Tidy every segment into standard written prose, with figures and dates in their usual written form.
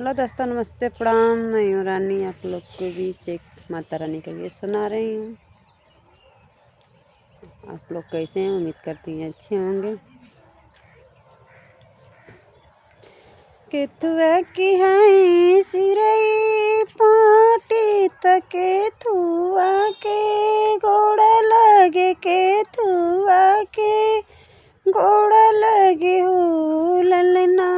Hello दोस्तों, नमस्ते, प्रणाम। मैं हूँ रानी, आप लोग के बीच एक माता रानी का गीत सुना रही हूँ। आप लोग कैसे हैं? उम्मीद करती हैं अच्छे होंगे। केथुआ की है सिरई पाटी तके थुआ के गोड़ा लगे, केथुआ के गोड़ा लगे हो ललना,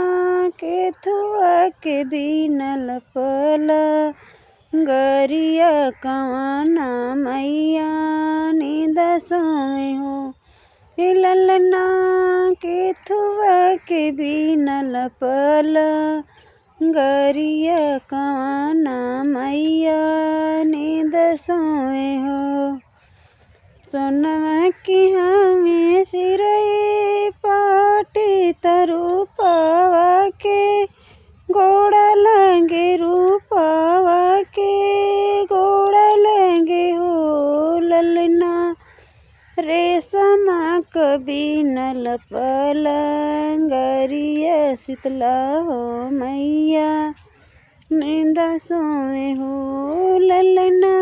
केथुआ के बीनल पला गरिया कवाना मैया नींद सोए हो ललना, केथुआ के बीनल पला गरिया कवाना मैया नींद सोए हो। सोनवा की हमें सिरई पाटी तरु पावा के गोड़ा लगे रूपावा के गोड़ा लगे हो ललना, रेशमा कबीनल पलंगरिया शीतला हो मैया नींद सोए हो ललना,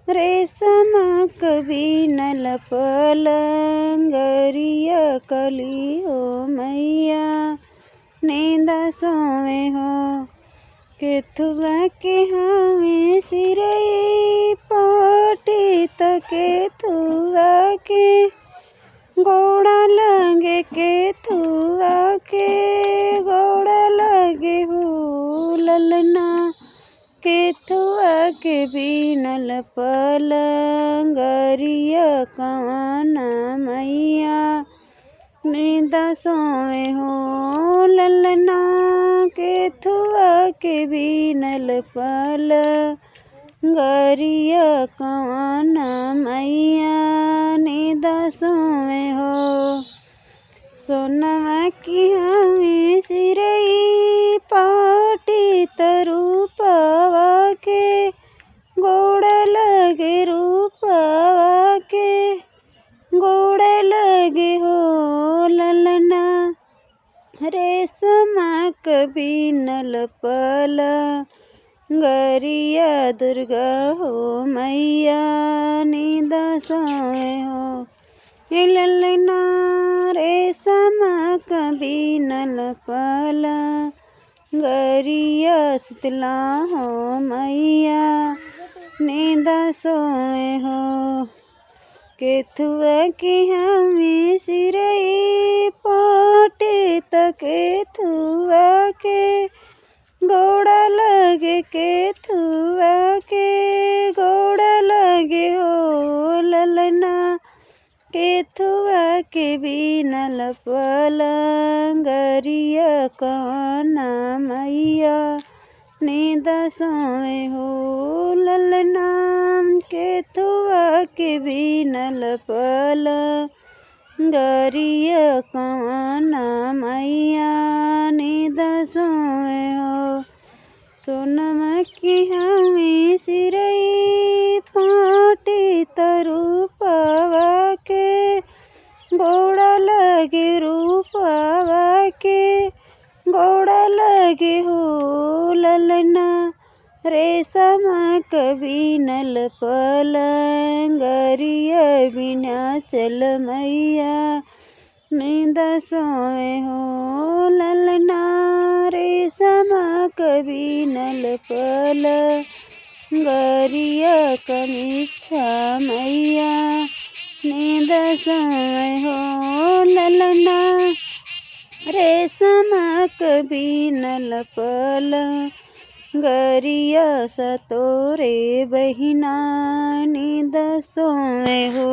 रेशमा कबीनल पलंगरिया कली हो मैया नींद सोए हो। केथुआ के हमें सिरई पाटी तके थुआ के गोड़ा लगे, केथुआ के गोड़ा लगे हो ललना, केथुआ के बीनल पलंगरिया कवाना मैया नींद सोए हो ललना, केथुआ के बीनल पलंगरिया कवाना मैया नींद सोए हो। सोनवा की हमें सिरई पाटी तरु पावा के गोड़ा लगे रूपावा के गोड़ा लगे हो ललना, रेशमा कबीनल पलंगरिया दुर्गा हो मैया नींद सोए हो ललना, रेशमा कबीनल पलंगरिया शीतला हो मैया नींद सोए हो। केथुआ की हमें सिरई पाटी तके थुआ के गोड़ा लगे, केथुआ के गोड़ा लगे हो ललना, केथुआ के बीनल पलंगरिया कवाना मैया नींद सोए हो ललना, केथुआ के बीनल पलंगरिया कवाना मैया नींद सोए हो। सोनमा की हमें सिरई पाटी तरु पावा के गोड़ा लगे रूपावा के गोड़ा लगे हो ललना, रेशमा कबीनल पलंगरिया विन्याचल मैया नींद सोए हो ललना, रेशमा कबीनल पलंगरिया कमीछा मैया नींद सोए हो ललना, रेशमा कबीनल पलंगरिया सतोरे बहिना नींद सोए हो।